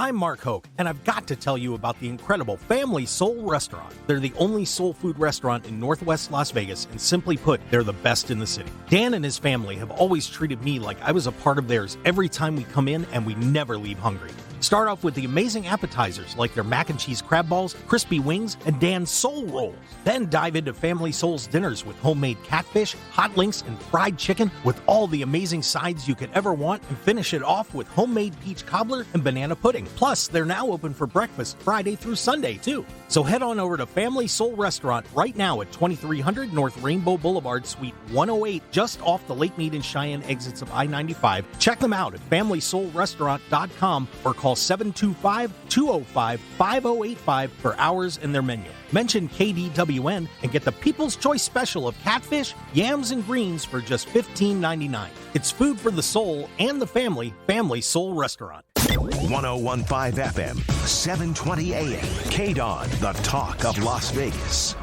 I'm Mark Hoke, and I've got to tell you about the incredible Family Soul Restaurant. They're the only soul food restaurant in Northwest Las Vegas, and simply put, they're the best in the city. Dan and his family have always treated me like I was a part of theirs every time we come in, and we never leave hungry. Start off with the amazing appetizers like their mac and cheese crab balls, crispy wings, and Dan's soul rolls. Then dive into Family Soul's dinners with homemade catfish, hot links, and fried chicken with all the amazing sides you could ever want, and finish it off with homemade peach cobbler and banana pudding. Plus, they're now open for breakfast Friday through Sunday, too. So head on over to Family Soul Restaurant right now at 2300 North Rainbow Boulevard, Suite 108, just off the Lake Mead and Cheyenne exits of I-95. Check them out at FamilySoulRestaurant.com or call 725-205-5085 for hours and their menu. Mention KDWN and get the People's Choice Special of catfish, yams, and greens for just $15.99. It's food for the soul and the family. Family Soul Restaurant. 1015 FM, 720 AM. KDWN, the talk of Las Vegas.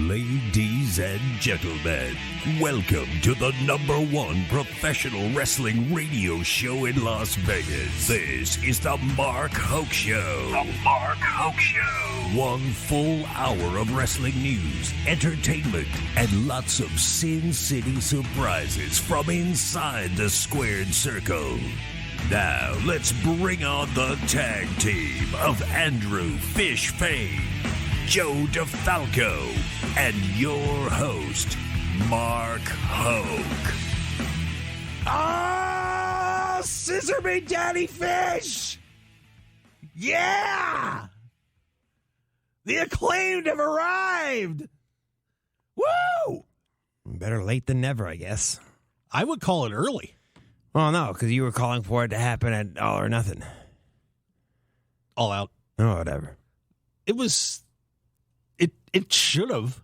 Ladies and gentlemen, welcome to the #1 professional wrestling radio show in Las Vegas. This is the Mark Hoke Show. The Mark Hoke Show. 1 full hour of wrestling news, entertainment, and lots of Sin City surprises from inside the squared circle. Now, let's bring on the tag team of Andrew Fish Fain, Joe DeFalco, and your host, Mark Hoke. Oh, scissor me, Daddy Fish! Yeah! The Acclaimed have arrived! Woo! Better late than never, I guess. I would call it early. Well, no, because you were calling for it to happen at All or Nothing. All out. Oh, whatever. It was... It should have.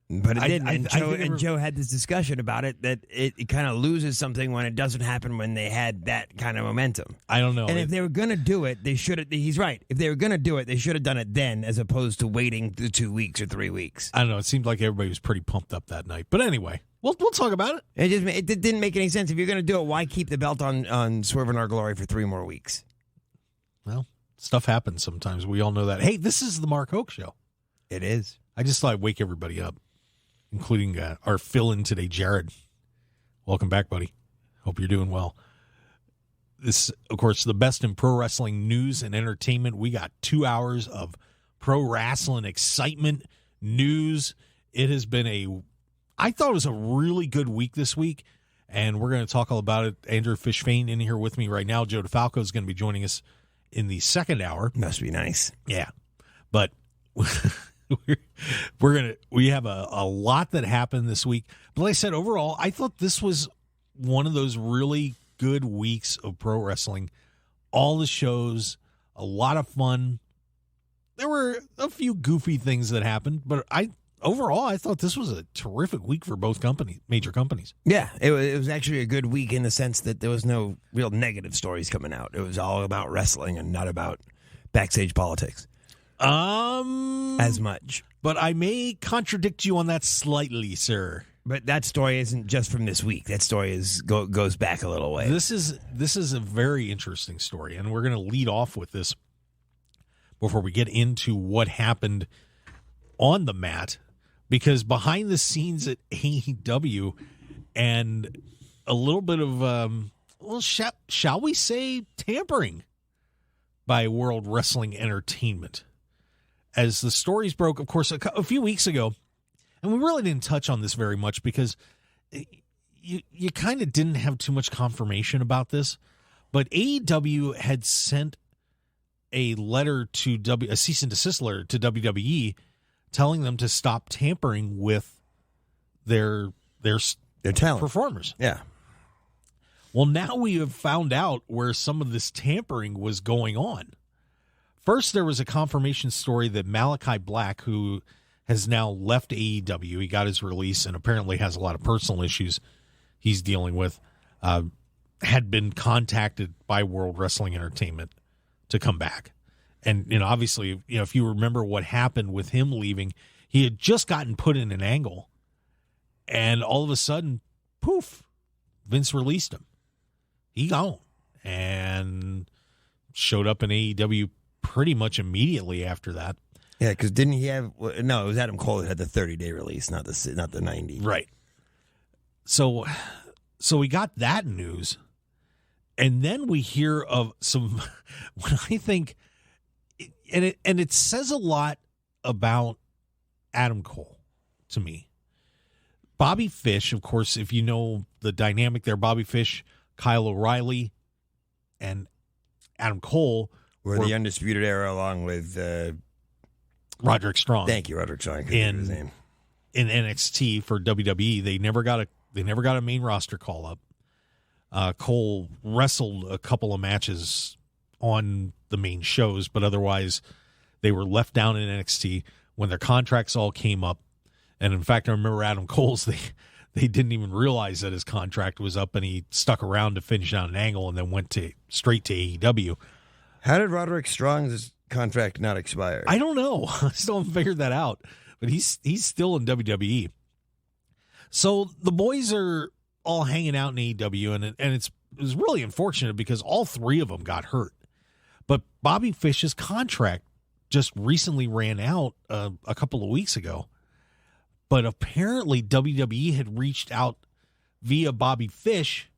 But it didn't. And Joe had this discussion about it, that it kind of loses something when it doesn't happen when they had that kind of momentum. I don't know. And if they were going to do it, they should have. He's right. If they were going to do it, they should have done it then, as opposed to waiting the 2 weeks or 3 weeks. I don't know. It seemed like everybody was pretty pumped up that night. But anyway, we'll talk about it. It didn't make any sense. If you're going to do it, why keep the belt on Swerve In Our Glory for 3 more weeks? Well, stuff happens sometimes. We all know that. Hey, this is the Mark Hoke Show. It is. I just thought I'd wake everybody up, including our fill-in today, Jared. Welcome back, buddy. Hope you're doing well. This, of course, the best in pro wrestling news and entertainment. We got 2 hours of pro wrestling excitement, news. It has been I thought it was a really good week this week, and we're going to talk all about it. Andrew Fish Fain in here with me right now. Joe DeFalco is going to be joining us in the second hour. Must be nice. Yeah, but... we have a lot that happened this week, but like I said, overall I thought this was one of those really good weeks of pro wrestling. All the shows, a lot of fun. There were a few goofy things that happened, but overall I thought this was a terrific week for both major companies. Yeah, it was actually a good week in the sense that there was no real negative stories coming out. It was all about wrestling and not about backstage politics. As much. But I may contradict you on that slightly, sir. But that story isn't just from this week. That story goes back a little way. This is a very interesting story, and we're going to lead off with this before we get into what happened on the mat, because behind the scenes at AEW and a little bit of, shall we say, tampering by World Wrestling Entertainment. As the stories broke, of course, a few weeks ago, and we really didn't touch on this very much because you kind of didn't have too much confirmation about this, but AEW had sent a letter to a cease and desist letter to WWE telling them to stop tampering with their talent performers. Yeah. Well, now we have found out where some of this tampering was going on. First, there was a confirmation story that Malakai Black, who has now left AEW, he got his release and apparently has a lot of personal issues he's dealing with, had been contacted by World Wrestling Entertainment to come back. And, obviously, if you remember what happened with him leaving, he had just gotten put in an angle. And all of a sudden, poof, Vince released him. He gone. and showed up in AEW pretty much immediately after that. Yeah, because didn't he have? No, it was Adam Cole that had the 30-day release, not the 90. Right. So we got that news, and then we hear of some. When I think, and it says a lot about Adam Cole to me. Bobby Fish, of course, if you know the dynamic there, Bobby Fish, Kyle O'Reilly, and Adam Cole were the Undisputed Era along with Roderick Strong. Thank you, Roderick Strong. I couldn't think of his name. In NXT for WWE, they never got a main roster call up. Cole wrestled a couple of matches on the main shows, but otherwise they were left down in NXT when their contracts all came up. And in fact, I remember Adam Cole's, they didn't even realize that his contract was up, and he stuck around to finish out an angle and then went straight to AEW. How did Roderick Strong's contract not expire? I don't know. I still haven't figured that out. But he's still in WWE. So the boys are all hanging out in AEW, and it was really unfortunate because all three of them got hurt. But Bobby Fish's contract just recently ran out a couple of weeks ago. But apparently WWE had reached out via Bobby Fish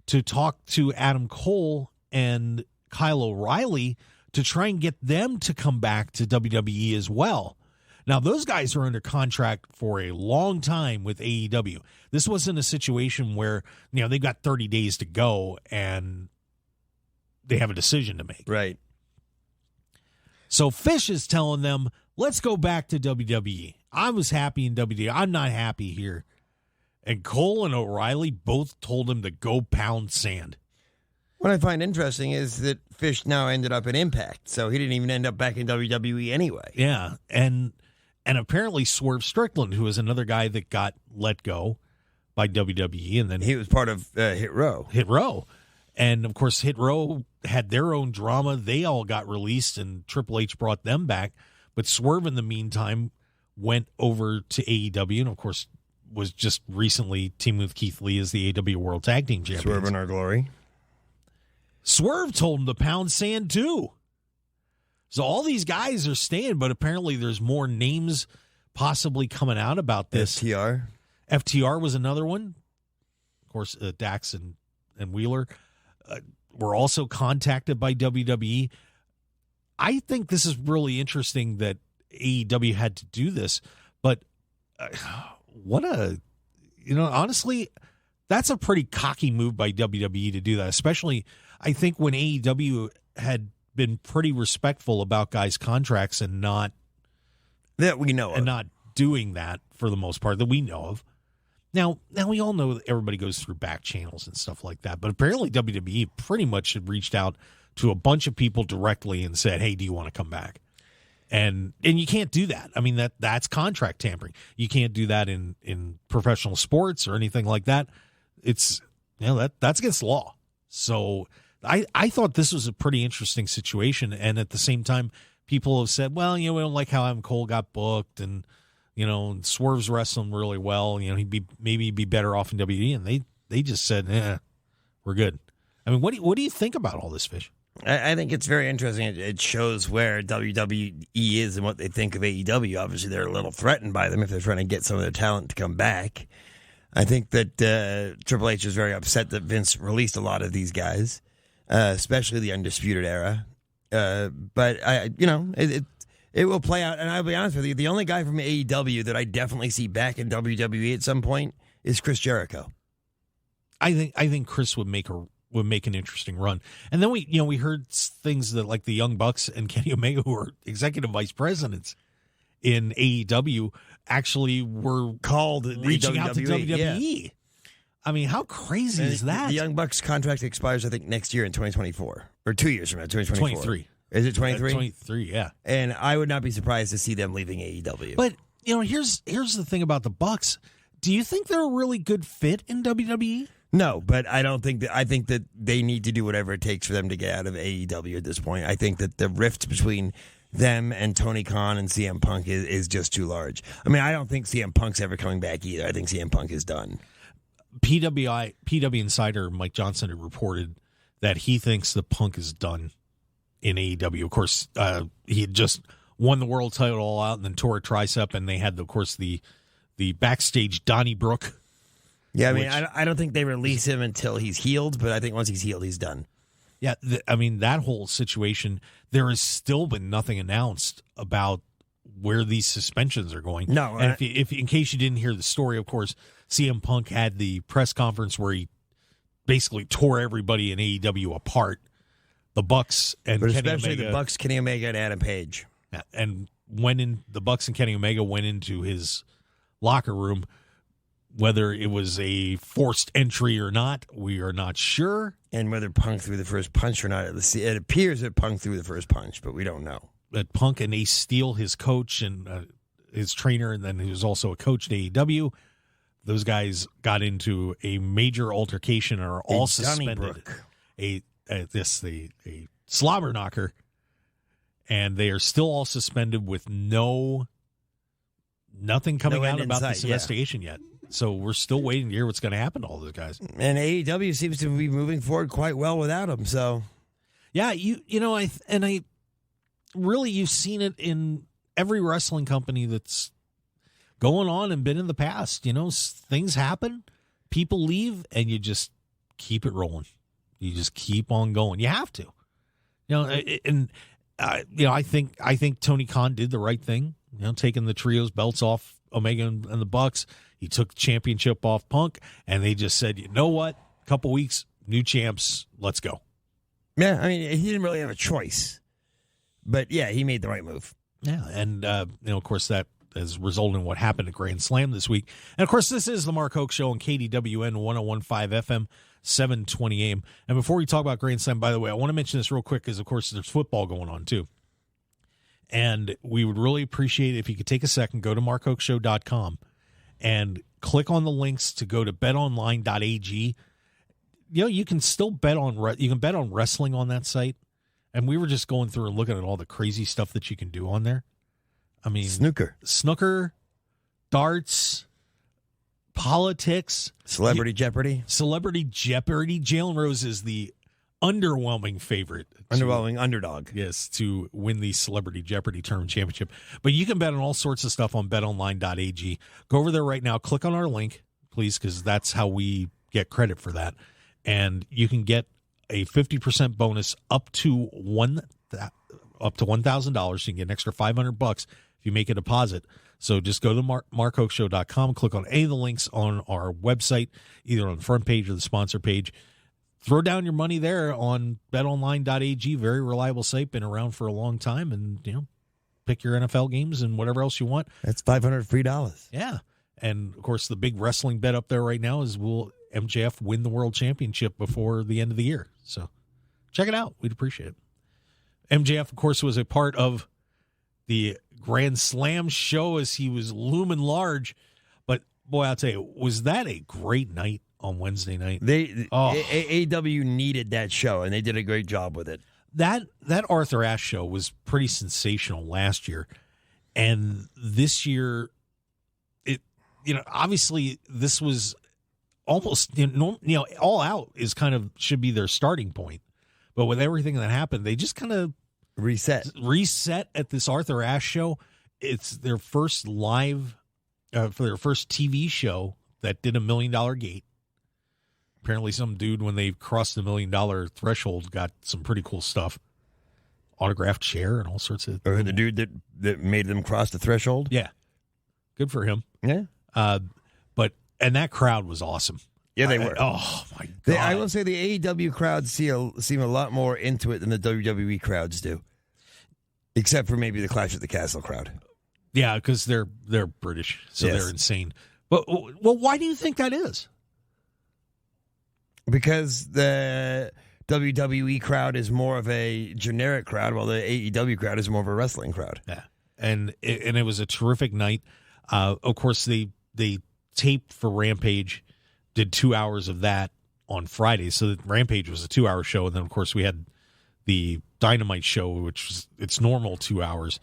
to talk to Adam Cole and Kyle O'Reilly to try and get them to come back to WWE as well. Now, those guys are under contract for a long time with AEW. This wasn't a situation where, they've got 30 days to go and they have a decision to make. Right. So Fish is telling them, let's go back to WWE. I was happy in WWE. I'm not happy here. And Cole and O'Reilly both told him to go pound sand. What I find interesting is that Fish now ended up in Impact, so he didn't even end up back in WWE anyway. Yeah, and apparently Swerve Strickland, who is another guy that got let go by WWE, and then he was part of Hit Row. Hit Row. And, of course, Hit Row had their own drama. They all got released, and Triple H brought them back. But Swerve, in the meantime, went over to AEW, and, of course, was just recently teaming with Keith Lee as the AEW World Tag Team Champions. Swerve In Our Glory. Swerve told him to pound sand, too. So all these guys are staying, but apparently there's more names possibly coming out about this. FTR was another one. Of course, Dax and Wheeler were also contacted by WWE. I think this is really interesting that AEW had to do this, but honestly, that's a pretty cocky move by WWE to do that, especially I think when AEW had been pretty respectful about guys' contracts and not that we know of, and not doing that for the most part that we know of. Now we all know that everybody goes through back channels and stuff like that, but apparently WWE pretty much had reached out to a bunch of people directly and said, "Hey, do you want to come back?" And you can't do that. I mean, that's contract tampering. You can't do that in professional sports or anything like that. It's that's against the law. So I thought this was a pretty interesting situation, and at the same time, people have said, well, we don't like how Adam Cole got booked, and Swerve's wrestling really well. He'd be better off in WWE, and they just said, we're good. I mean, what do you think about all this, Fish? I think it's very interesting. It shows where WWE is and what they think of AEW. Obviously, they're a little threatened by them if they're trying to get some of their talent to come back. I think that Triple H is very upset that Vince released a lot of these guys, especially the Undisputed Era. But it will play out. And I'll be honest with you, the only guy from AEW that I definitely see back in WWE at some point is Chris Jericho. I think Chris would make an interesting run. And then we heard things that like the Young Bucks and Kenny Omega, who are executive vice presidents in AEW, actually were called reaching out to WWE. Yeah. I mean, how crazy is that? The Young Bucks contract expires, I think, next year in 2024. Or 2 years from now, 2024. 23. Is it 23? 23, yeah. And I would not be surprised to see them leaving AEW. But, here's the thing about the Bucks. Do you think they're a really good fit in WWE? No, but I don't think that. I think that they need to do whatever it takes for them to get out of AEW at this point. I think that the rift between them and Tony Khan and CM Punk is just too large. I mean, I don't think CM Punk's ever coming back either. I think CM Punk is done. PW Insider Mike Johnson had reported that he thinks the Punk is done in AEW. Of course, he had just won the world title all out and then tore a tricep, and they had, of course, the backstage Donnybrook. Yeah, I mean, I don't think they release him until he's healed, but I think once he's healed, he's done. Yeah, I mean, that whole situation, there has still been nothing announced about where these suspensions are going. No. And if in case you didn't hear the story, of course, CM Punk had the press conference where he basically tore everybody in AEW apart. The Bucks and but Kenny especially Omega, the Bucks, Kenny Omega, and Adam Page. And the Bucks and Kenny Omega went into his locker room. Whether it was a forced entry or not, we are not sure. And whether Punk threw the first punch or not, it appears that Punk threw the first punch, but we don't know. But Punk and Ace Steel, his coach and his trainer, and then he was also a coach at AEW, those guys got into a major altercation and are all suspended. A slobber knocker, and they are still all suspended with nothing coming out about this investigation yet. So we're still waiting to hear what's going to happen to all those guys. And AEW seems to be moving forward quite well without them. So, yeah, I really, you've seen it in every wrestling company that's going on and been in the past. Things happen, people leave, and you just keep it rolling. You just keep on going. You have to, I think Tony Khan did the right thing. Taking the trios belts off Omega and the Bucks. He took the championship off Punk, and they just said, you know what? Couple weeks, new champs, let's go. Yeah, I mean, he didn't really have a choice. But, yeah, he made the right move. Yeah, and, of course, that has resulted in what happened at Grand Slam this week. And, of course, this is the Mark Hoke Show on KDWN 101.5 FM, 720 AM. And before we talk about Grand Slam, by the way, I want to mention this real quick because, of course, there's football going on, too. And we would really appreciate it if you could take a second, go to markhokeshow.com and click on the links to go to betonline.ag. You can still bet on wrestling on that site. And we were just going through and looking at all the crazy stuff that you can do on there. I mean, snooker, darts, politics, Celebrity Jeopardy. Jalen Rose is the underwhelming favorite. Underwhelming underdog. Yes, to win the Celebrity Jeopardy Tournament Championship. But you can bet on all sorts of stuff on betonline.ag. Go over there right now. Click on our link, please, because that's how we get credit for that. And you can get a 50% bonus up to $1,000. So you can get an extra $500 if you make a deposit. So just go to markhokeshow.com, click on any of the links on our website, either on the front page or the sponsor page. Throw down your money there on betonline.ag, very reliable site, been around for a long time, and pick your NFL games and whatever else you want. That's $500 free. Yeah. And, of course, the big wrestling bet up there right now is will MJF win the World Championship before the end of the year. So check it out. We'd appreciate it. MJF, of course, was a part of the Grand Slam show as he was looming large. But, boy, I'll tell you, was that a great night on Wednesday night? AEW needed that show, and they did a great job with it. That Arthur Ashe show was pretty sensational last year. And this year, obviously this was almost, All Out is kind of should be their starting point. But with everything that happened, they just kind of reset at this Arthur Ashe show. It's their first live, for their first TV show that did $1 million gate. Apparently some dude, when they crossed the $1 million threshold, got some pretty cool stuff. Autographed chair and all sorts of... Or the dude that made them cross the threshold? Yeah. Good for him. Yeah. And that crowd was awesome. Yeah, they were. Oh, my God. I will say the AEW crowds seem a lot more into it than the WWE crowds do. Except for maybe the Clash at the Castle crowd. Yeah, because they're British, so yes. They're insane. But, well, why do you think that is? Because the WWE crowd is more of a generic crowd, while the AEW crowd is more of a wrestling crowd. Yeah, and it was a terrific night. Of course, they taped for Rampage, did 2 hours of that on Friday. So Rampage was a 2-hour show, and then of course we had the Dynamite show, which was its normal 2 hours.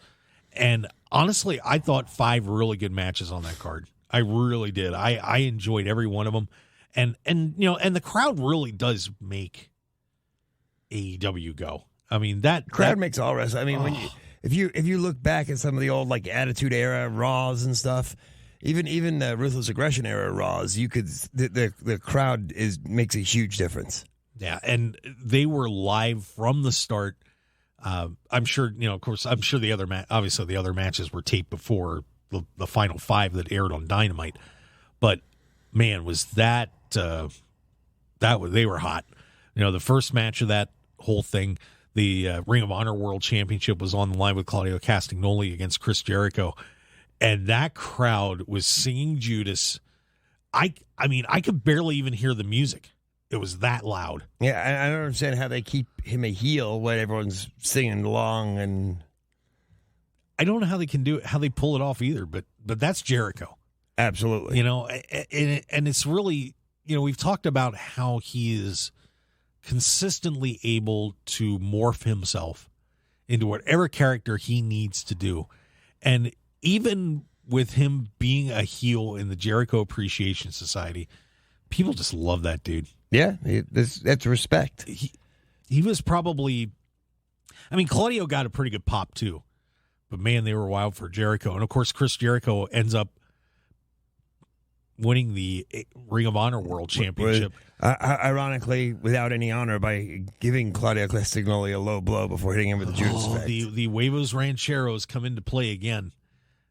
And honestly, I thought 5 really good matches on that card. I really did. I enjoyed every one of them. And the crowd really does make AEW go. I mean, that crowd makes all wrestling. I mean, when if you look back at some of the old like Attitude Era Raws and stuff, even the Ruthless Aggression Era Raws, you could the crowd makes a huge difference. Yeah, and they were live from the start. I'm sure, of course, I'm sure the other obviously the other matches were taped before the final 5 that aired on Dynamite. But man, was they were hot. The first match of that whole thing, the Ring of Honor World Championship was on the line with Claudio Castagnoli against Chris Jericho, and that crowd was singing Judas. I mean, I could barely even hear the music. It was that loud. Yeah, I don't understand how they keep him a heel when everyone's singing along, and I don't know how they can do it, how they pull it off either. But that's Jericho. Absolutely. And it's really, we've talked about how he is consistently able to morph himself into whatever character he needs to do. And even with him being a heel in the Jericho Appreciation Society, people just love that dude. Yeah, that's respect. He was probably, Claudio got a pretty good pop too. But man, they were wild for Jericho. And of course, Chris Jericho ends up winning the Ring of Honor World Championship. Ironically, without any honor, by giving Claudio Castagnoli a low blow before hitting him with the Judas effect. The Huevos Rancheros come into play again.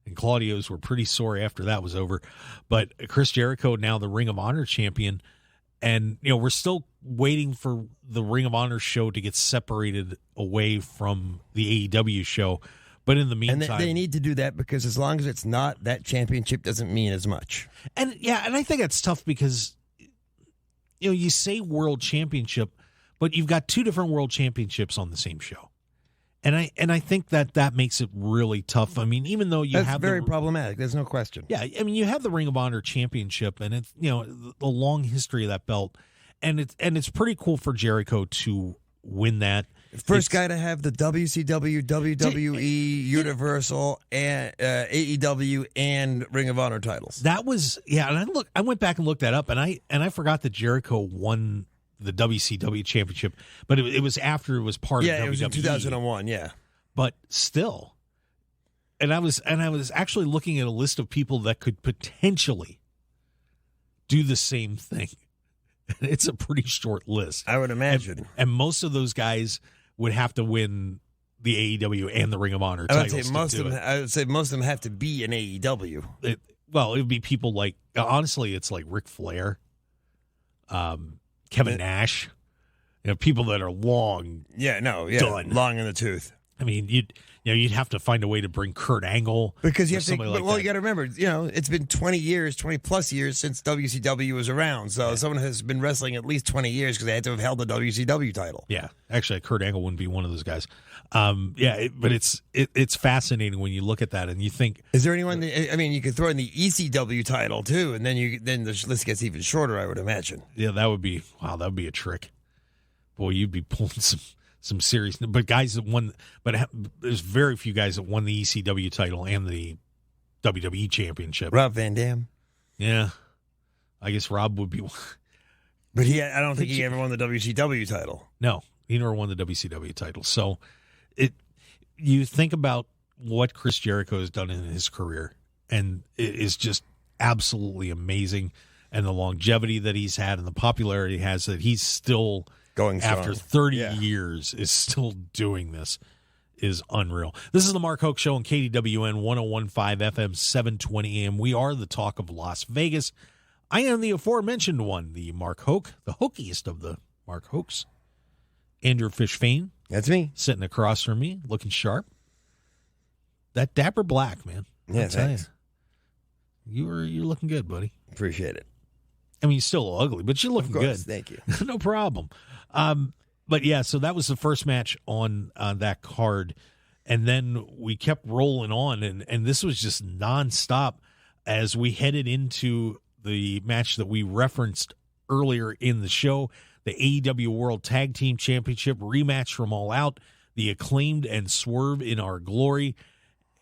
And Claudio's were pretty sore after that was over. But Chris Jericho, now the Ring of Honor champion. And, we're still waiting for the Ring of Honor show to get separated away from the AEW show. But in the meantime, and they need to do that, because as long as it's not, that championship doesn't mean as much. And I think that's tough because, you say world championship, but you've got 2 different world championships on the same show. And I think that makes it really tough. I mean, even though that's very problematic, there's no question. Yeah, you have the Ring of Honor championship, and it's the long history of that belt, and it's pretty cool for Jericho to win that. First guy to have the WCW, WWE, Universal, and AEW, and Ring of Honor titles. That was and I went back and looked that up, and I forgot that Jericho won the WCW championship, but it was after it was part of WWE. Yeah, it was in 2001. Yeah, but still, and I was actually looking at a list of people that could potentially do the same thing. It's a pretty short list, I would imagine, and most of those guys would have to win the AEW and the Ring of Honor titles. I would say most of them have to be in AEW. It would be people like, honestly, it's like Ric Flair, Kevin Nash, people that are long. Done. Long in the tooth. I mean, you'd have to find a way to bring Kurt Angle, because you have to. You got to remember, it's been 20 plus years since WCW was around. So someone has been wrestling at least 20 years because they had to have held the WCW title. Yeah, actually, Kurt Angle wouldn't be one of those guys. But it's fascinating when you look at that and you think, is there anyone? You could throw in the ECW title too, and then the list gets even shorter, I would imagine. Yeah, that would be a trick. Boy, you'd be pulling some serious, but guys that won, but there's very few guys that won the ECW title and the WWE championship. Rob Van Dam. Yeah, I guess Rob would be one. But I don't think he ever won the WCW title. No, he never won the WCW title. So you think about what Chris Jericho has done in his career, and it is just absolutely amazing. And the longevity that he's had and the popularity he has, that he's still going strong. After 30 years is still doing this, is unreal. This is the Mark Hoke Show on KDWN 101.5 FM 720 AM. We are the talk of Las Vegas. I am the aforementioned one, the Mark Hoke, the hokiest of the Mark Hokes. Andrew Fish Fain. That's me. Sitting across from me, looking sharp. That dapper black, man. Yeah, thanks. You're looking good, buddy. Appreciate it. You're still ugly, but you're looking good. Thank you. No problem. But yeah, so that was the first match on that card. And then we kept rolling on, and this was just nonstop as we headed into the match that we referenced earlier in the show, the AEW World Tag Team Championship rematch from All Out, the Acclaimed and Swerve in Our Glory.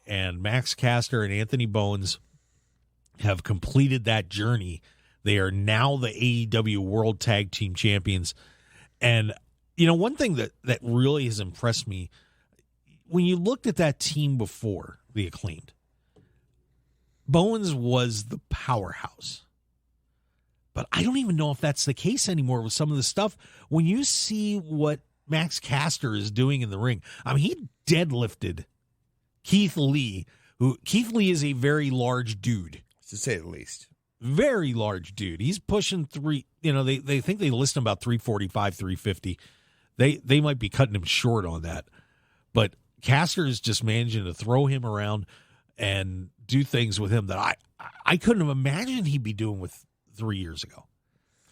And Max Caster and Anthony Bowens have completed that journey. They are now the AEW World Tag Team Champions. And, one thing that really has impressed me, when you looked at that team before the Acclaimed, Bowens was the powerhouse. But I don't even know if that's the case anymore with some of the stuff. When you see what Max Caster is doing in the ring, I mean, he deadlifted Keith Lee, Keith Lee is a very large dude. To say the least. Very large dude. He's pushing they think they list him about 345, 350. They might be cutting him short on that. But Caster is just managing to throw him around and do things with him that I couldn't have imagined he'd be doing with 3 years ago.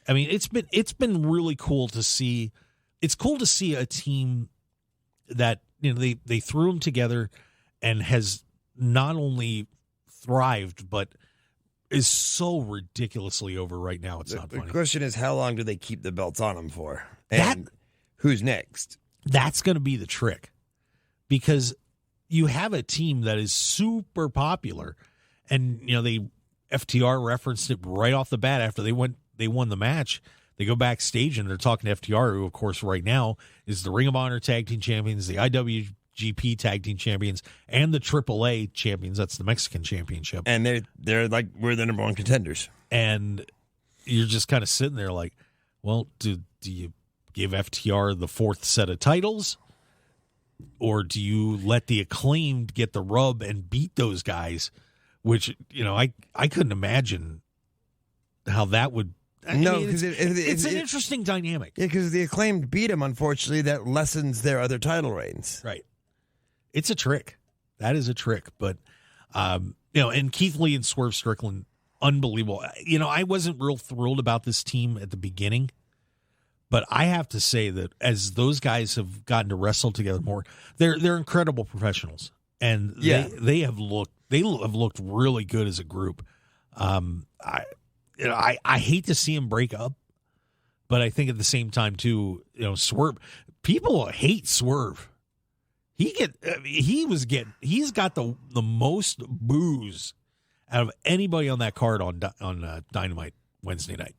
I mean, it's been really cool to see. It's cool to see a team that they threw them together and has not only thrived but is so ridiculously over right now. It's not funny. The question is, how long do they keep the belts on them for? And who's next? That's going to be the trick, because you have a team that is super popular, and FTR referenced it right off the bat after they won the match. They go backstage and they're talking to FTR, who of course right now is the Ring of Honor Tag Team Champions, the IWGP Tag Team Champions, and the AAA Champions. That's the Mexican Championship. And they're like, we're the number one contenders. And you're just kind of sitting there like, well, do you give FTR the fourth set of titles? Or do you let the Acclaimed get the rub and beat those guys? Which, I couldn't imagine how that would. Because it's an interesting dynamic. Yeah, because the Acclaimed beat them, unfortunately, that lessens their other title reigns. Right. It's a trick. That is a trick. But, and Keith Lee and Swerve Strickland, unbelievable. I wasn't real thrilled about this team at the beginning. But I have to say that as those guys have gotten to wrestle together more, they're incredible professionals. And they have looked really good as a group. I hate to see them break up, but I think at the same time too, Swerve. People hate Swerve. He's got the most boos out of anybody on that card on Dynamite Wednesday night.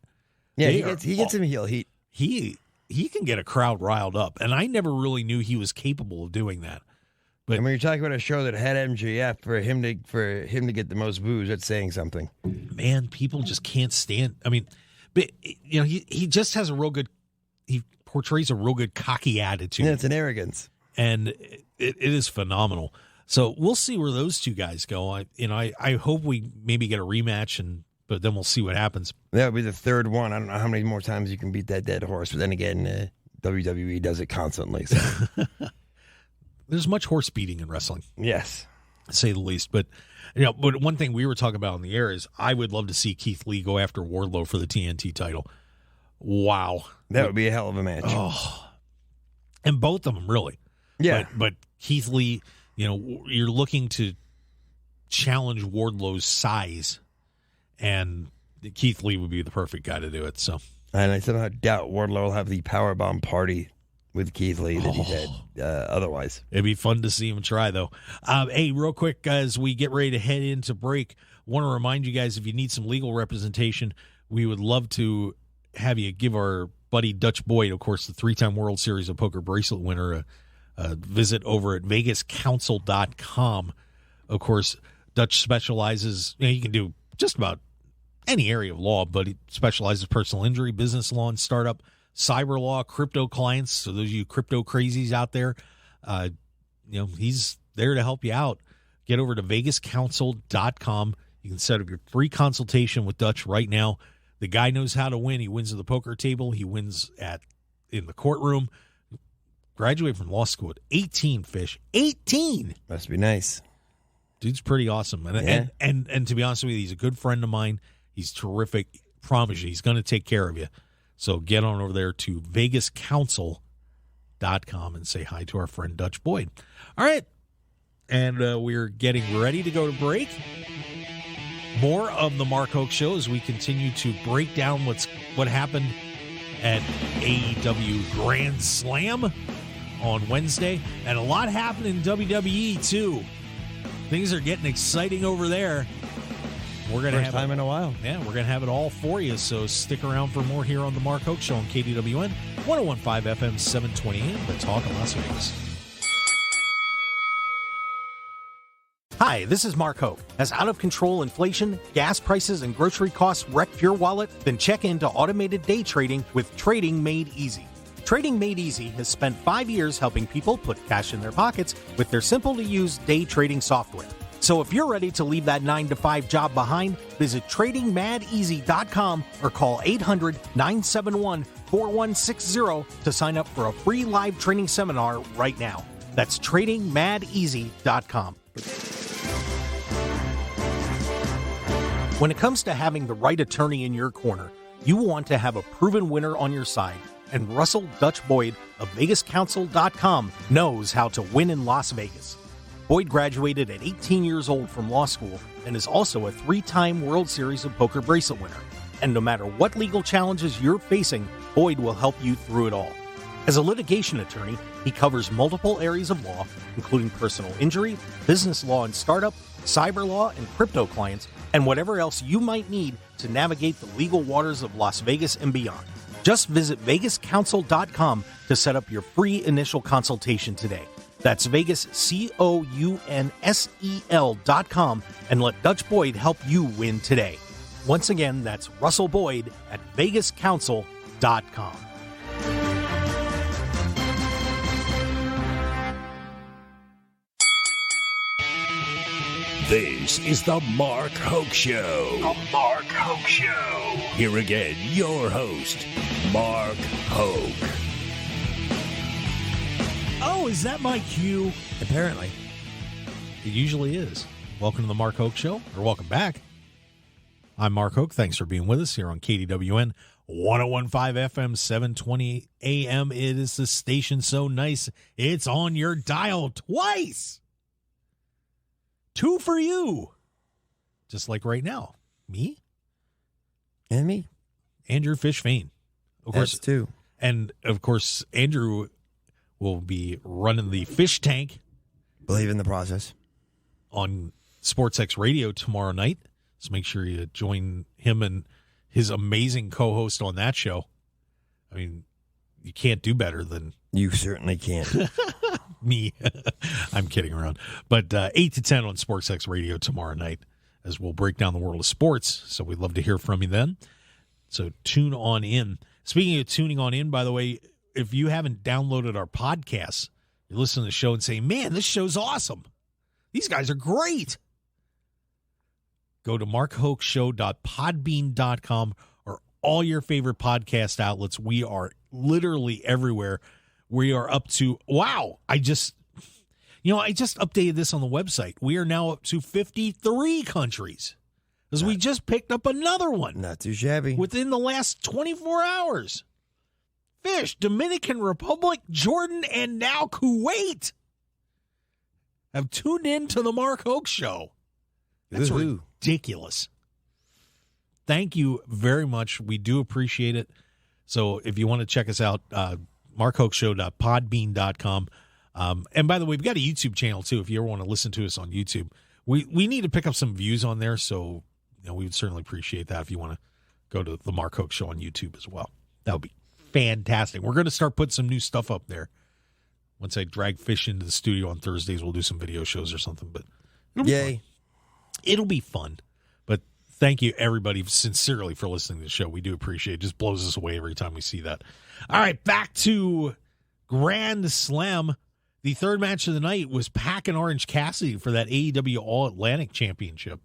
Yeah, he gets some heel heat. He can get a crowd riled up, and I never really knew he was capable of doing that. But and when you're talking about a show that had MJF, for him to get the most boos, that's saying something. Man, people just can't stand. I mean, but he just has a real good. He portrays a real good cocky attitude. Yeah, it's an arrogance, and it is phenomenal. So we'll see where those two guys go. I hope we maybe get a rematch, but then we'll see what happens. That would be the third one. I don't know how many more times you can beat that dead horse, but then again, WWE does it constantly. So. There's much horse beating in wrestling. Yes. To say the least. But but one thing we were talking about on the air is I would love to see Keith Lee go after Wardlow for the TNT title. Wow. That would be a hell of a match. Oh. And both of them, really. Yeah. But Keith Lee, you're looking to challenge Wardlow's size, and Keith Lee would be the perfect guy to do it. So. And I somehow doubt Wardlow will have the powerbomb party with Keith Lee that he had otherwise. It'd be fun to see him try, though. Hey, real quick, as we get ready to head into break, want to remind you guys, if you need some legal representation, we would love to have you give our buddy Dutch Boyd, of course, the 3-time World Series of Poker bracelet winner, a visit over at VegasCounsel.com. Of course, Dutch specializes, he can do just about any area of law, but he specializes in personal injury, business law, and startup, cyber law, crypto clients. So those of you crypto crazies out there, he's there to help you out. Get over to VegasCounsel.com. You can set up your free consultation with Dutch right now. The guy knows how to win. He wins at the poker table. He wins in the courtroom. Graduated from law school at 18, Fish. 18! Must be nice. Dude's pretty awesome. And to be honest with you, he's a good friend of mine. He's terrific. Promise you, he's going to take care of you. So get on over there to VegasCounsel.com and say hi to our friend Dutch Boyd. All right. And we're getting ready to go to break. More of the Mark Hoke Show as we continue to break down what happened at AEW Grand Slam on Wednesday. And a lot happened in WWE, too. Things are getting exciting over there. We're going to have time in a while. Yeah, we're going to have it all for you, so stick around for more here on the Mark Hoke Show on KDWN, 101.5 FM, 720 AM, the talk of Las Vegas. Hi, this is Mark Hoke. Has out-of-control inflation, gas prices, and grocery costs wrecked your wallet? Then check into automated day trading with Trading Made Easy. Trading Made Easy has spent 5 years helping people put cash in their pockets with their simple-to-use day trading software. So if you're ready to leave that 9-to-5 job behind, visit TradingMadEasy.com or call 800-971-4160 to sign up for a free live training seminar right now. That's TradingMadEasy.com. When it comes to having the right attorney in your corner, you want to have a proven winner on your side, and Russell Dutch Boyd of VegasCounsel.com knows how to win in Las Vegas. Boyd graduated at 18 years old from law school and is also a 3-time World Series of Poker bracelet winner. And no matter what legal challenges you're facing, Boyd will help you through it all. As a litigation attorney, he covers multiple areas of law, including personal injury, business law and startup, cyber law, and crypto clients, and whatever else you might need to navigate the legal waters of Las Vegas and beyond. Just visit VegasCounsel.com to set up your free initial consultation today. That's VegasCounsel.com and let Dutch Boyd help you win today. Once again, that's Russell Boyd at VegasCounsel.com. This is the Mark Hoke Show. The Mark Hoke Show. Here again, your host, Mark Hoke. Oh, is that my cue? Apparently. It usually is. Welcome to the Mark Hoke Show, or welcome back. I'm Mark Hoke. Thanks for being with us here on KDWN, 101.5 FM, 720 AM. It is the station so nice, it's on your dial twice. 2 for you. Just like right now. Me? And me. Andrew Fish Fain. Of course, that's 2. And, of course, Andrew will be running the fish tank. Believe in the process. On SportsX Radio tomorrow night. So make sure you join him and his amazing co-host on that show. I mean, you can't do better than... You certainly can't. Me. I'm kidding around. But 8 to 10 on SportsX Radio tomorrow night as we'll break down the world of sports. So we'd love to hear from you then. So tune on in. Speaking of tuning on in, by the way, if you haven't downloaded our podcasts, you listen to the show and say, man, this show's awesome. These guys are great. Go to markhokeshow.podbean.com or all your favorite podcast outlets. We are literally everywhere. We are up to, wow, I just updated this on the website. We are now up to 53 countries because we just picked up another one. Not too shabby. Within the last 24 hours. Fish, Dominican Republic, Jordan, and now Kuwait have tuned in to the Mark Hoke Show. That's ridiculous. Thank you very much. We do appreciate it. So if you want to check us out, markhokeshow.podbean.com. And by the way, we've got a YouTube channel too. If you ever want to listen to us on YouTube, we need to pick up some views on there. So, we would certainly appreciate that if you want to go to the Mark Hoke Show on YouTube as well. That would be fantastic. We're going to start putting some new stuff up there. Once I drag Fish into the studio on Thursdays, we'll do some video shows or something. But yay. It'll be fun. But thank you, everybody, sincerely for listening to the show. We do appreciate it. It just blows us away every time we see that. All right, back to Grand Slam. The third match of the night was Pac and Orange Cassidy for that AEW All-Atlantic Championship.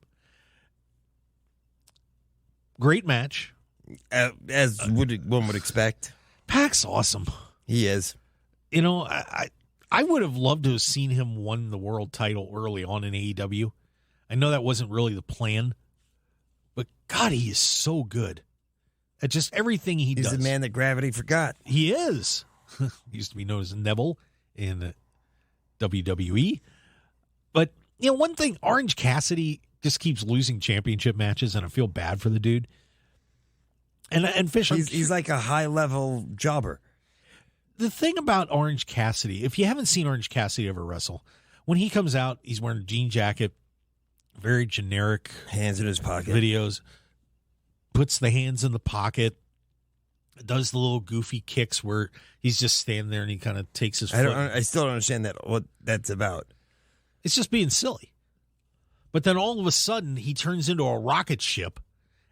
Great match. As one would expect. Pac's awesome. He is. I would have loved to have seen him win the world title early on in AEW. I know that wasn't really the plan, but God, he is so good at just everything he does. He's the man that gravity forgot. He is. He used to be known as Neville in WWE. But, one thing, Orange Cassidy just keeps losing championship matches, and I feel bad for the dude. And Fish, he's like a high-level jobber. The thing about Orange Cassidy, if you haven't seen Orange Cassidy ever wrestle, when he comes out, he's wearing a jean jacket, Very generic. Hands in his pocket. Videos. Puts the hands in the pocket. Does the little goofy kicks where he's just standing there and he kind of takes his foot. I still don't understand what that's about. It's just being silly. But then all of a sudden, he turns into a rocket ship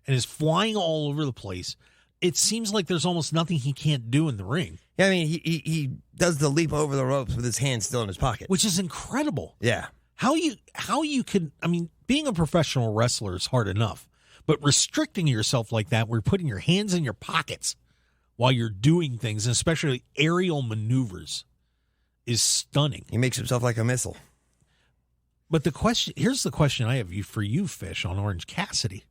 and is flying all over the place. It seems like there's almost nothing he can't do in the ring. Yeah, I mean, he does the leap over the ropes with his hands still in his pocket. Which is incredible. Yeah. How you can, I mean, being a professional wrestler is hard enough. But restricting yourself like that, where you're putting your hands in your pockets while you're doing things, and especially aerial maneuvers, is stunning. He makes himself like a missile. But here's the question I have for you, Fish, on Orange Cassidy.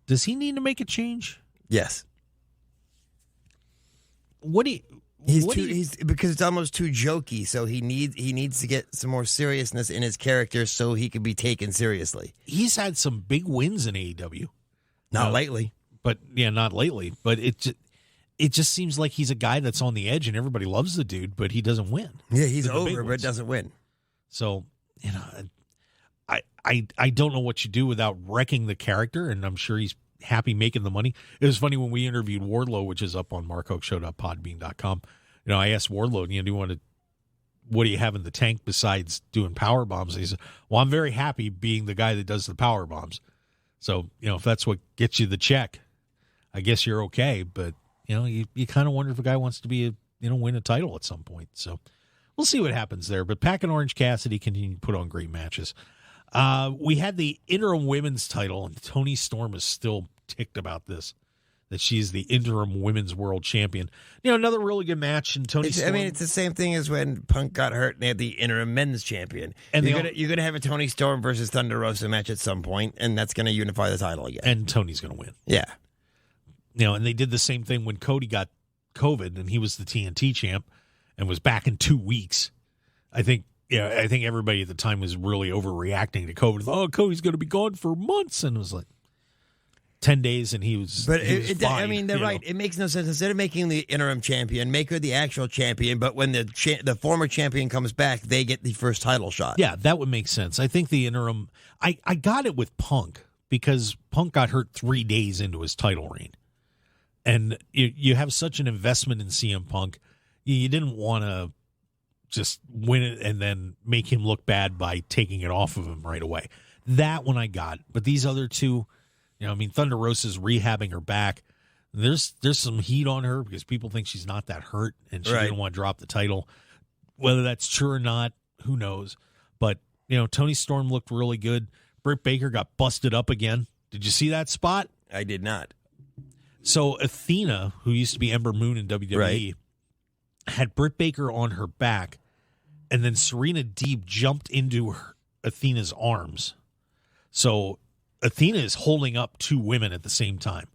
Does he need to make a change? Yes. He's because it's almost too jokey, so he needs to get some more seriousness in his character so he can be taken seriously. He's had some big wins in AEW. Not lately. But yeah, not lately. But it just seems like he's a guy that's on the edge and everybody loves the dude, but he doesn't win. Yeah, he's over, but doesn't win. So, I don't know what you do without wrecking the character, and I'm sure he's happy making the money. It was funny when we interviewed Wardlow, which is up on markhokeshow.podbean.com. I asked Wardlow, what do you have in the tank besides doing power bombs? And he said, well, I'm very happy being the guy that does the power bombs. So, if that's what gets you the check, I guess you're okay. But, you kind of wonder if a guy wants to be, win a title at some point. So we'll see what happens there. But Pac and Orange Cassidy continue to put on great matches. We had the interim women's title, and Toni Storm is still ticked about this, that she's the interim women's world champion. Another really good match. And Toni Storm. I mean, it's the same thing as when Punk got hurt and they had the interim men's champion. And you're going to have a Toni Storm versus Thunder Rosa match at some point, and that's going to unify the title again. And Toni's going to win. Yeah. And they did the same thing when Cody got COVID, and he was the TNT champ and was back in 2 weeks. I think everybody at the time was really overreacting to COVID. Oh, Cody's going to be gone for months. And it was like 10 days, and he was fine. I mean, they're right. It makes no sense. Instead of making the interim champion, make her the actual champion, but when the former champion comes back, they get the first title shot. Yeah, that would make sense. I think the interim, I got it with Punk, because Punk got hurt 3 days into his title reign. And you have such an investment in CM Punk, you didn't want to just win it and then make him look bad by taking it off of him right away. That one I got. But these other two, Thunder Rosa's rehabbing her back. There's some heat on her because people think she's not that hurt and she didn't want to drop the title. Whether that's true or not, who knows? But, Toni Storm looked really good. Britt Baker got busted up again. Did you see that spot? I did not. So Athena, who used to be Ember Moon in WWE, had Britt Baker on her back, and then Serena Deeb jumped into Athena's arms. So Athena is holding up two women at the same time.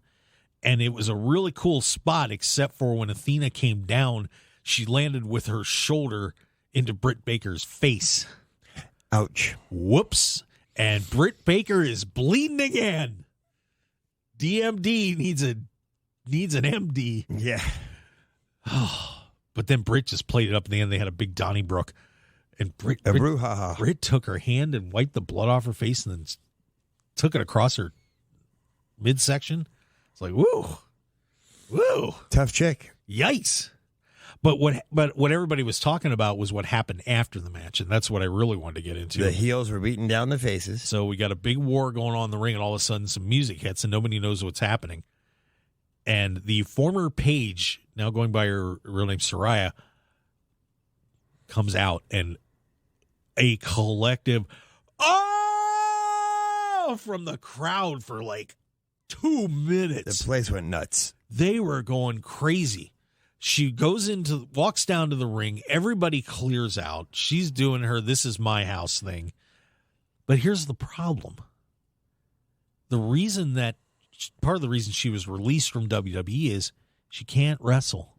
And it was a really cool spot, except for when Athena came down, she landed with her shoulder into Britt Baker's face. Ouch. Whoops. And Britt Baker is bleeding again. DMD needs an MD. Yeah. But then Britt just played it up in the end. They had a big Donnybrook. And Britt took her hand and wiped the blood off her face and then took it across her midsection. It's like, woo. Tough chick. Yikes. But what everybody was talking about was what happened after the match, and that's what I really wanted to get into. The heels were beating down the faces. So we got a big war going on in the ring, and all of a sudden some music hits, and nobody knows what's happening. And the former Paige, now going by her real name Saraya, comes out, and a collective from the crowd for like 2 minutes. The place went nuts. They were going crazy. She walks down to the ring. Everybody clears out. She's doing her "this is my house" thing. But here's the problem. Part of the reason she was released from WWE is she can't wrestle.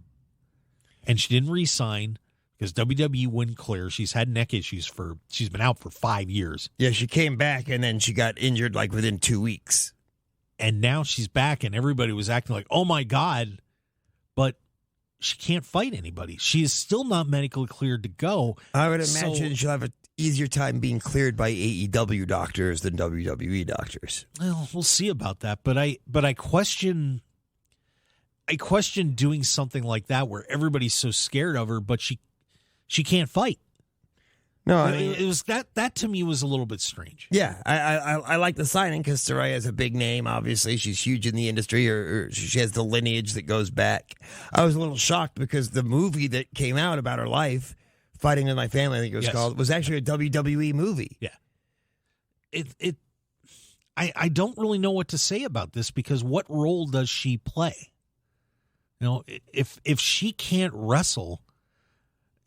And she didn't re-sign because WWE wouldn't clear. She's had neck issues she's been out for 5 years. Yeah, she came back and then she got injured like within 2 weeks. And now she's back and everybody was acting like, oh my God. But she can't fight anybody. She is still not medically cleared to go. I would imagine she'll have easier time being cleared by AEW doctors than WWE doctors. Well, we'll see about that, but I question doing something like that where everybody's so scared of her, but she can't fight. No, I mean, it was that to me was a little bit strange. Yeah, I like the signing because Saraya is a big name. Obviously, she's huge in the industry, or she has the lineage that goes back. I was a little shocked because the movie that came out about her life, Fighting With My Family, I think it was called, was actually a WWE movie. Yeah. I don't really know what to say about this because what role does she play? You know, if she can't wrestle.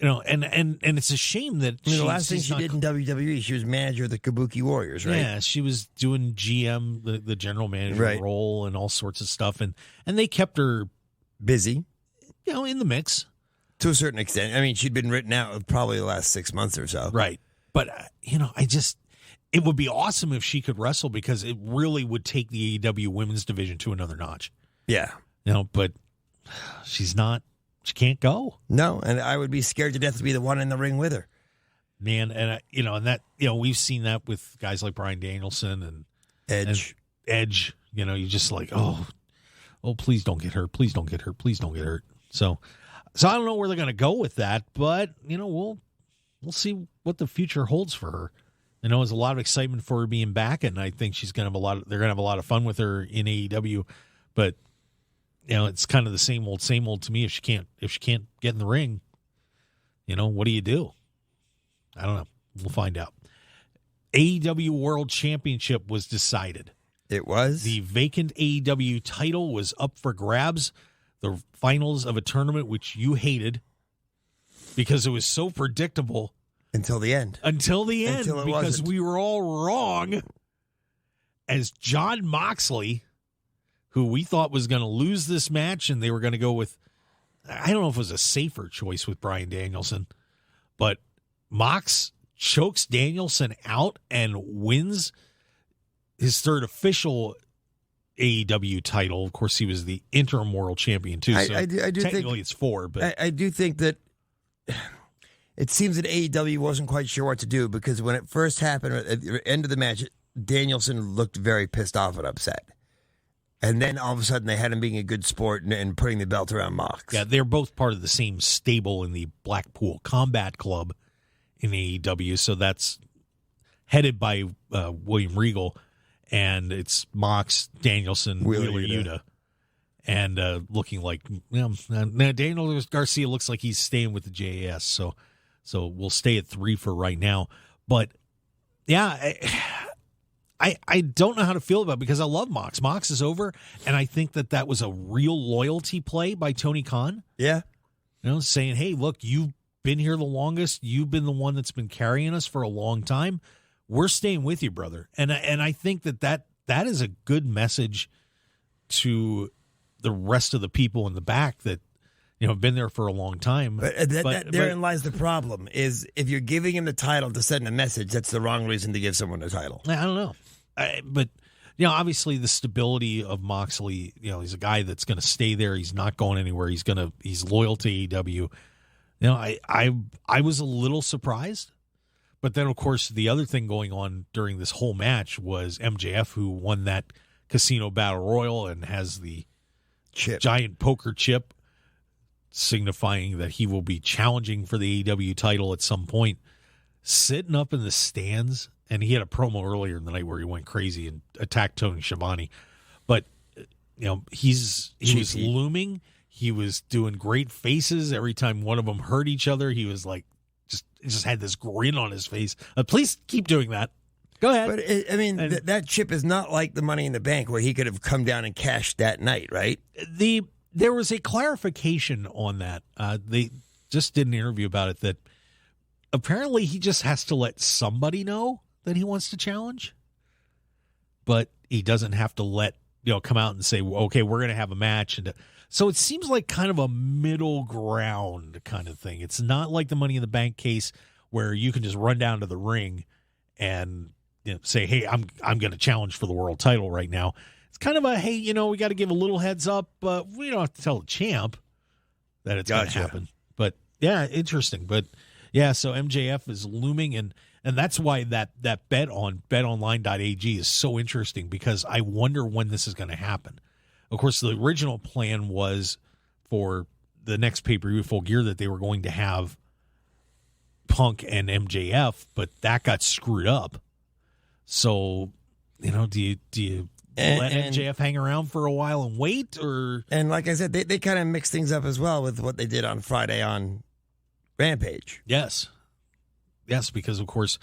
You know, and it's a shame that the last thing she did in WWE, she was manager of the Kabuki Warriors, right? Yeah, she was doing GM, the general manager role, and all sorts of stuff, and they kept her busy, you know, in the mix to a certain extent. I mean, she'd been written out probably the last 6 months or so, right? But you know, it would be awesome if she could wrestle because it really would take the AEW women's division to another notch. Yeah, you know, but she's not. She can't go. No, and I would be scared to death to be the one in the ring with her. Man, and we've seen that with guys like Bryan Danielson and Edge. You know, you're just like, oh, please don't get hurt. Please don't get hurt. Please don't get hurt. So I don't know where they're going to go with that, but you know, we'll see what the future holds for her. I know there's a lot of excitement for her being back, and I think she's going to have they're going to have a lot of fun with her in AEW, but. You know, it's kind of the same old to me. If she can't get in the ring, you know, what do you do? I don't know. We'll find out. AEW World Championship was decided. It was. The vacant AEW title was up for grabs. The finals of a tournament which you hated because it was so predictable. Until the end. Because wasn't. We were all wrong. As Jon Moxley, who we thought was going to lose this match, and they were going to go with, I don't know if it was a safer choice with Bryan Danielson, but Mox chokes Danielson out and wins his third official AEW title. Of course, he was the interim world champion, too, so I do technically think, it's 4. But I do think that it seems that AEW wasn't quite sure what to do because when it first happened, at the end of the match, Danielson looked very pissed off and upset. And then all of a sudden they had him being a good sport and putting the belt around Mox. Yeah, they're both part of the same stable in the Blackpool Combat Club in AEW. So that's headed by William Regal. And it's Mox, Danielson, Wheeler Yuta. And looking like, now Daniel Garcia looks like he's staying with the JAS. So we'll stay at 3 for right now. But, yeah, I don't know how to feel about it because I love Mox. Mox is over, and I think that was a real loyalty play by Tony Khan. Yeah. You know, saying, hey, look, you've been here the longest. You've been the one that's been carrying us for a long time. We're staying with you, brother. And I think that is a good message to the rest of the people in the back that, you know, have been there for a long time. But therein lies the problem, is if you're giving him the title to send a message, that's the wrong reason to give someone a title. I don't know. But, you know, obviously the stability of Moxley, you know, he's a guy that's going to stay there. He's not going anywhere. He's loyal to AEW. You know, I was a little surprised. But then, of course, the other thing going on during this whole match was MJF, who won that Casino Battle Royal and has the giant poker chip, signifying that he will be challenging for the AEW title at some point, sitting up in the stands. And he had a promo earlier in the night where he went crazy and attacked Tony Schiavone. But, you know, he was looming. He was doing great faces. Every time one of them hurt each other, he was like, just had this grin on his face. Please keep doing that. Go ahead. But, that chip is not like the Money in the Bank where he could have come down and cashed that night, right? There was a clarification on that. They just did an interview about it that apparently he just has to let somebody know that he wants to challenge, but he doesn't have to come out and say, okay, we're going to have a match. And so it seems like kind of a middle ground kind of thing. It's not like the Money in the Bank case where you can just run down to the ring and, you know, say, hey, I'm going to challenge for the world title right now. It's kind of a, hey, you know, we got to give a little heads up, but we don't have to tell the champ that it's going to happen. But yeah, interesting. But yeah, so MJF is looming, and And that's why that bet on betonline.ag is so interesting, because I wonder when this is going to happen. Of course, the original plan was for the next pay-per-view Full Gear that they were going to have Punk and MJF, but that got screwed up. So, do you let MJF hang around for a while and wait? And like I said, they kind of mixed things up as well with what they did on Friday on Rampage. Yes, because of course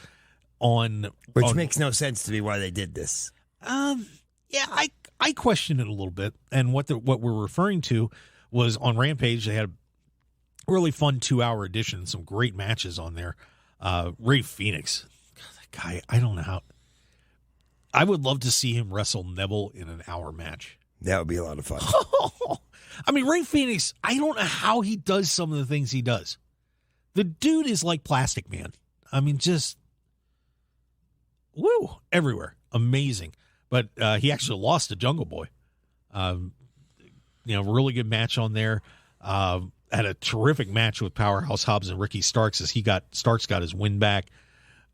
which makes no sense to me why they did this. I question it a little bit, and what we're referring to was on Rampage they had a really fun 2-hour edition, some great matches on there. Ray Phoenix, God, that guy, I don't know how. I would love to see him wrestle Neville in an hour match. That would be a lot of fun. I mean, Ray Phoenix, I don't know how he does some of the things he does. The dude is like Plastic Man. I mean, just everywhere. Amazing. But he actually lost to Jungle Boy. Really good match on there. Had a terrific match with Powerhouse Hobbs and Ricky Starks as Starks got his win back.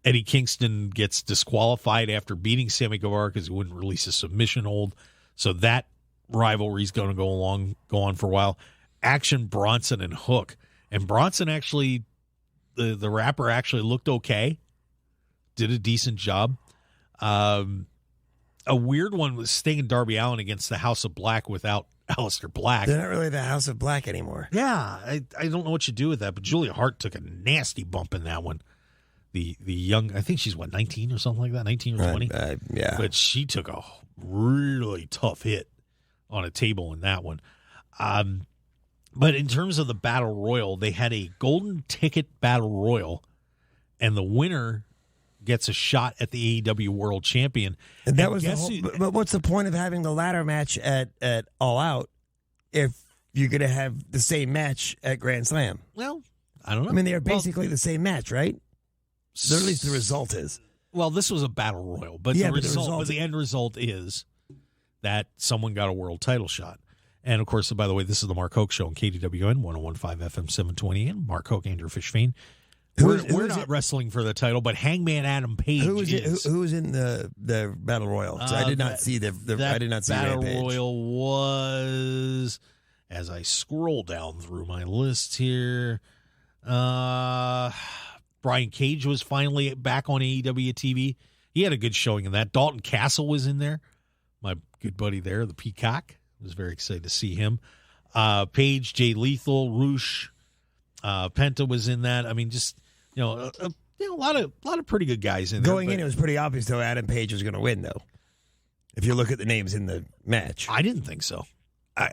Eddie Kingston gets disqualified after beating Sammy Guevara because he wouldn't release a submission hold. So that rivalry is going to go on for a while. Action Bronson and Hook. And Bronson actually, the rapper actually looked okay. Did a decent job. A weird one was Sting and Darby Allin against the House of Black without Aleister Black. They're not really the House of Black anymore. Yeah, I don't know what you do with that, but Julia Hart took a nasty bump in that one. The young, I think she's 19 or something like that, 19 or 20. Yeah. But she took a really tough hit on a table in that one. But in terms of the Battle Royal, they had a golden ticket Battle Royal, and the winner gets a shot at the AEW World Champion. And that was but what's the point of having the ladder match at All Out if you're going to have the same match at Grand Slam? Well, I don't know. I mean, they are basically the same match, right? Or at least the result is. Well, this was a Battle Royal, but the end result is that someone got a world title shot. And, of course, by the way, this is the Mark Hoke Show on KDWN, 101.5 FM 720, and Mark Hoke, Andrew Fish Fain. We're not wrestling for the title, but Hangman Adam Page is. Who was in the Battle Royal? So I did not see I did not see Battle Rampage. Royal was, as I scroll down through my list here, Brian Cage was finally back on AEW TV. He had a good showing in that. Dalton Castle was in there. My good buddy there, the Peacock. I was very excited to see him. Page, Jay Lethal, Roosh, Penta was in that. I mean, just a lot of pretty good guys in there. Going in, it was pretty obvious though Adam Page was going to win though. If you look at the names in the match, I didn't think so. I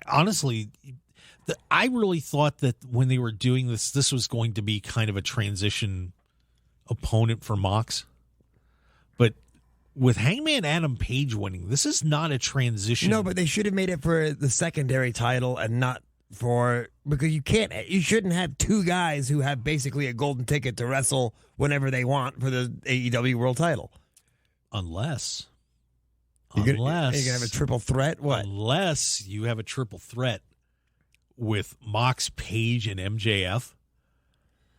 really thought that when they were doing this was going to be kind of a transition opponent for Mox. But with Hangman Adam Page winning, this is not a transition. No, but they should have made it for the secondary title and not because you shouldn't have two guys who have basically a golden ticket to wrestle whenever they want for the AEW World title. Unless you're going to have a triple threat? What? Unless you have a triple threat with Mox, Page, and MJF.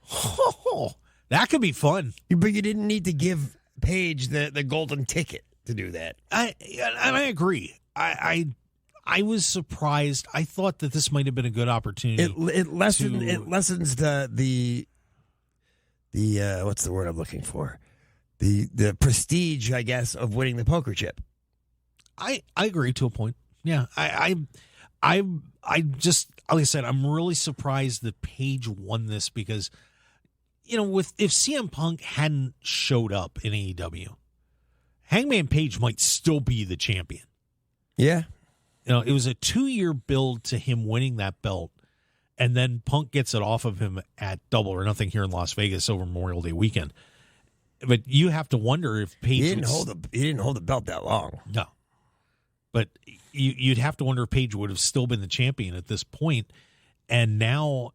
Oh, that could be fun. But you didn't need to give Page the golden ticket to do that. I agree. I was surprised. I thought that this might have been a good opportunity. It lessens the what's the word I'm looking for? The prestige, I guess, of winning the poker chip. I agree to a point. Yeah, I just, like I said, I'm really surprised that Page won this because, if CM Punk hadn't showed up in AEW, Hangman Page might still be the champion. Yeah. It was a 2-year build to him winning that belt, and then Punk gets it off of him at Double or Nothing here in Las Vegas over Memorial Day weekend. But you have to wonder if Page he didn't hold the belt that long. No. But you'd have to wonder if Page would have still been the champion at this point. And now,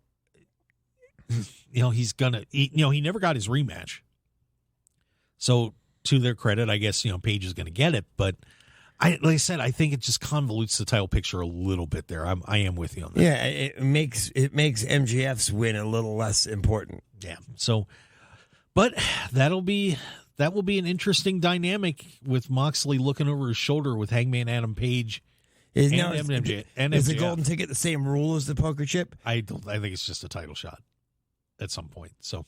he's going to, he never got his rematch. So to their credit, I guess, Page is going to get it. But like I said, I think it just convolutes the title picture a little bit there. I am with you on that. Yeah, it makes MJF's win a little less important. Yeah. So, But that will be an interesting dynamic with Moxley looking over his shoulder with Hangman Adam Page Is the golden ticket the same rule as the poker chip? I think it's just a title shot at some point. So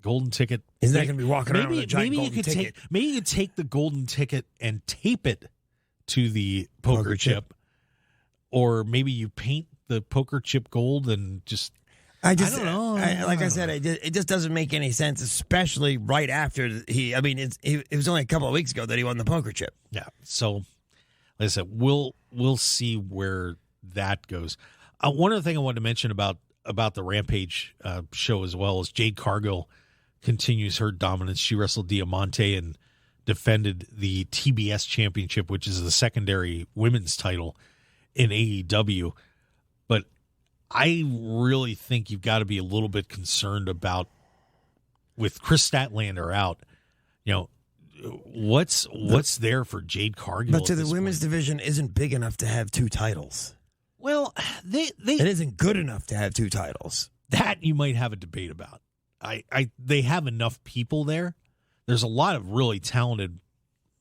golden ticket. Isn't that going to be walking around with a giant golden ticket? Maybe you could take the golden ticket and tape it to the poker chip. Or maybe you paint the poker chip gold and just... I don't know. I said, it just doesn't make any sense, especially right after it was only a couple of weeks ago that he won the poker chip. Yeah. So, like I said, we'll see where that goes. One other thing I wanted to mention about the Rampage show as well is Jade Cargill continues her dominance. She wrestled Diamante and defended the TBS championship, which is the secondary women's title in AEW. But I really think you've got to be a little bit concerned about, with Chris Statlander out, what's there for Jade Cargill. But the women's division isn't big enough to have two titles. Well, it isn't good enough to have two titles. That you might have a debate about. They have enough people there. There's a lot of really talented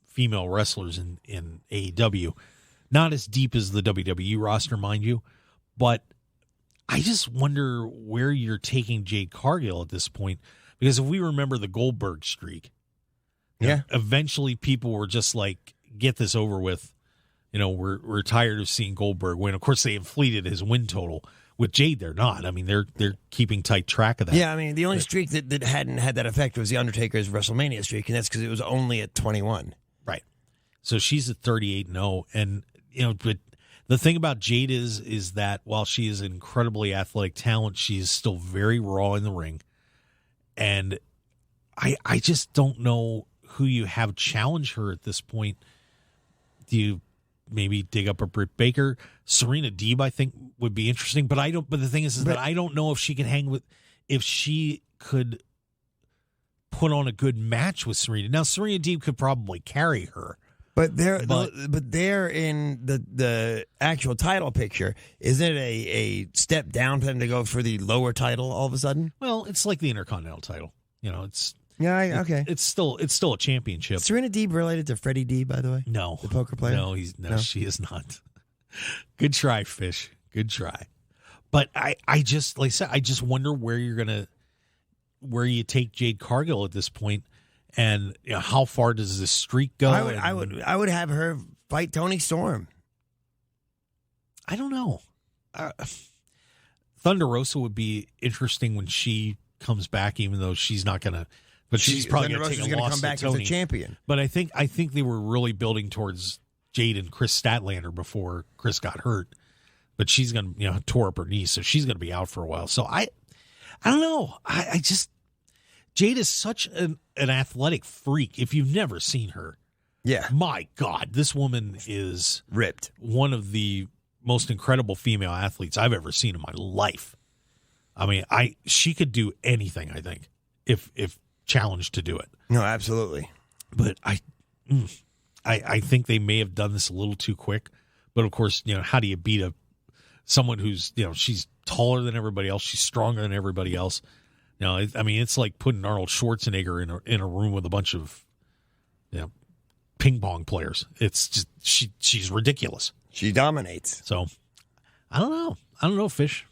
female wrestlers in AEW. Not as deep as the WWE roster, mind you, but I just wonder where you're taking Jade Cargill at this point, because if we remember the Goldberg streak, eventually people were just like, get this over with. We're tired of seeing Goldberg win. Of course, they inflated his win total. With Jade, they're not. I mean, they're keeping tight track of that. Yeah, I mean, the only streak that hadn't had that effect was the Undertaker's WrestleMania streak, and that's because it was only at 21. Right. So she's at 38-0, and but the thing about Jade is that while she is an incredibly athletic talent, she's still very raw in the ring, and I just don't know who you have challenge her at this point. Do you maybe dig up a Britt Baker? Serena Deeb, I think, would be interesting, but I don't. But the thing is that I don't know if she can if she could put on a good match with Serena. Now, Serena Deeb could probably carry her, but they're in the actual title picture. Isn't it a step down for them to go for the lower title all of a sudden? Well, it's like the Intercontinental title. It's. Yeah, okay. It's still a championship. Serena Deeb related to Freddie Deeb, by the way? No. The poker player? No, she is not. Good try, Fish. Good try. But I just, like I said, I just wonder where you take Jade Cargill at this point, and how far does this streak go? I would have her fight Toni Storm. I don't know. Thunder Rosa would be interesting when she comes back, even though she's not going to. But she's probably going to take a loss come back to Toni. As a champion. But I think they were really building towards Jade and Chris Statlander before Chris got hurt. But she's going to tore up her knee, so she's going to be out for a while. So I don't know. I just, Jade is such an athletic freak. If you've never seen her, my God, this woman is ripped. One of the most incredible female athletes I've ever seen in my life. I mean, she could do anything. I think if challenged to do it. No, absolutely. But I think they may have done this a little too quick. But of course, how do you beat someone who's she's taller than everybody else, she's stronger than everybody else. It's like putting Arnold Schwarzenegger in a room with a bunch of ping pong players. It's just she's ridiculous. She dominates. So I don't know, Fish.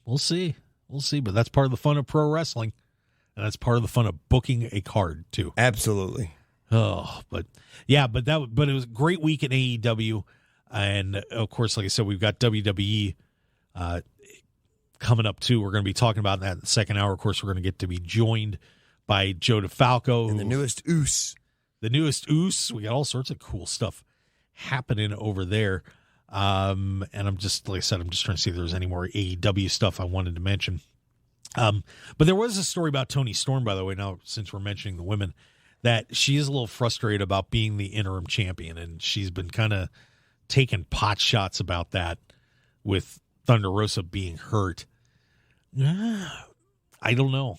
We'll see, but that's part of the fun of pro wrestling. And that's part of the fun of booking a card too. Absolutely. Oh, but it was a great week at AEW, and of course, like I said, we've got WWE coming up too. We're going to be talking about that in the second hour. Of course, we're going to get to be joined by Joe DeFalco and the newest Oos. We got all sorts of cool stuff happening over there. And I'm just, like I said, I'm just trying to see if there's any more AEW stuff I wanted to mention. But there was a story about Toni Storm, by the way, now since we're mentioning the women, that she is a little frustrated about being the interim champion, and she's been kind of taking pot shots about that with Thunder Rosa being hurt. I don't know.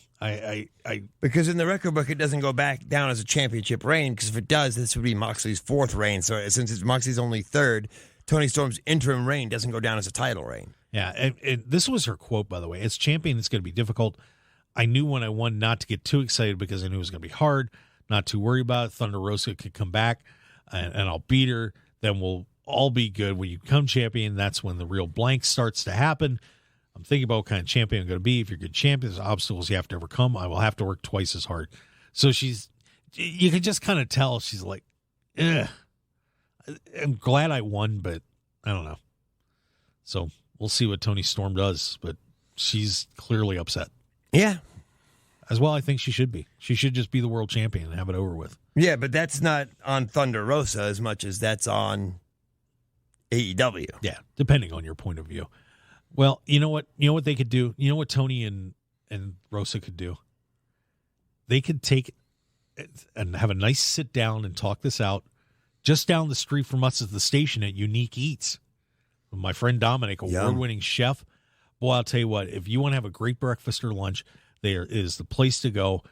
Because in the record book, it doesn't go back down as a championship reign, because if it does, this would be Moxley's fourth reign. So since it's Moxley's only third, Toni Storm's interim reign doesn't go down as a title reign. Yeah, and this was her quote, by the way. As champion, it's going to be difficult. I knew when I won not to get too excited because I knew it was going to be hard, not too worried about it. Thunder Rosa could come back, and I'll beat her. Then we'll all be good. When you become champion, that's when the real blank starts to happen. I'm thinking about what kind of champion I'm going to be. If you're a good champion, there's obstacles you have to overcome. I will have to work twice as hard. So you can just kind of tell she's like, ugh. I'm glad I won, but I don't know. So we'll see what Toni Storm does, but she's clearly upset. Yeah. As well, I think she should be. She should just be the world champion and have it over with. Yeah, but that's not on Thunder Rosa as much as that's on AEW. Yeah, depending on your point of view. Well, you know what? You know what they could do? You know what Toni and Rosa could do? They could take and have a nice sit down and talk this out. Just down the street from us is the station at Unique Eats. My friend Dominic, award-winning chef. Boy, I'll tell you what, if you want to have a great breakfast or lunch, there is the place to go.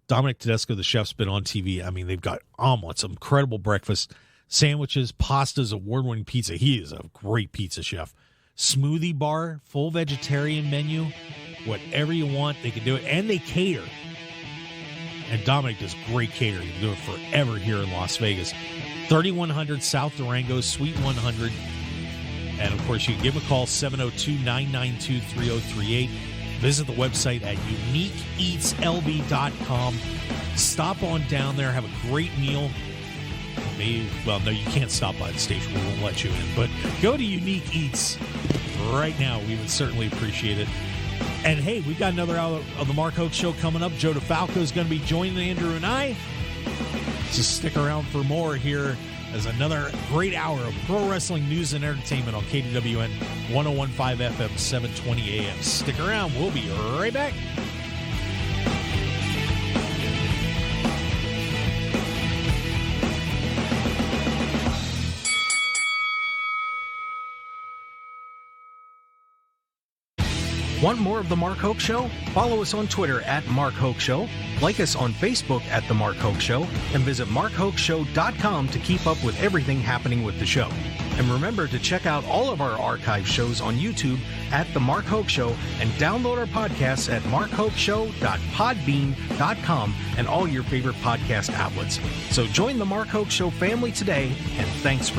Dominic Tedesco, the chef's been on TV. I mean, they've got omelets, incredible breakfast, sandwiches, pastas, award-winning pizza. He is a great pizza chef. Smoothie bar, full vegetarian menu, whatever you want, they can do it. And they cater. And Dominic does great catering. He can do it forever here in Las Vegas. 3100 South Durango, Suite 100. And, of course, you can give him a call, 702-992-3038. Visit the website at uniqueeatslb.com. Stop on down there, have a great meal. Well, no, you can't stop by the station. We won't let you in. But go to Unique Eats right now. We would certainly appreciate it. And, hey, we've got another hour of the Mark Hoke Show coming up. Joe DeFalco is going to be joining Andrew and I. Just stick around for more here as another great hour of pro wrestling news and entertainment on KDWN 101.5 FM, 720 AM. Stick around. We'll be right back. Want more of The Mark Hoke Show? Follow us on Twitter at Mark Hoke Show, like us on Facebook at The Mark Hoke Show, and visit markhokeshow.com to keep up with everything happening with the show. And remember to check out all of our archive shows on YouTube at The Mark Hoke Show and download our podcasts at markhokeshow.podbean.com and all your favorite podcast outlets. So join The Mark Hoke Show family today, and thanks for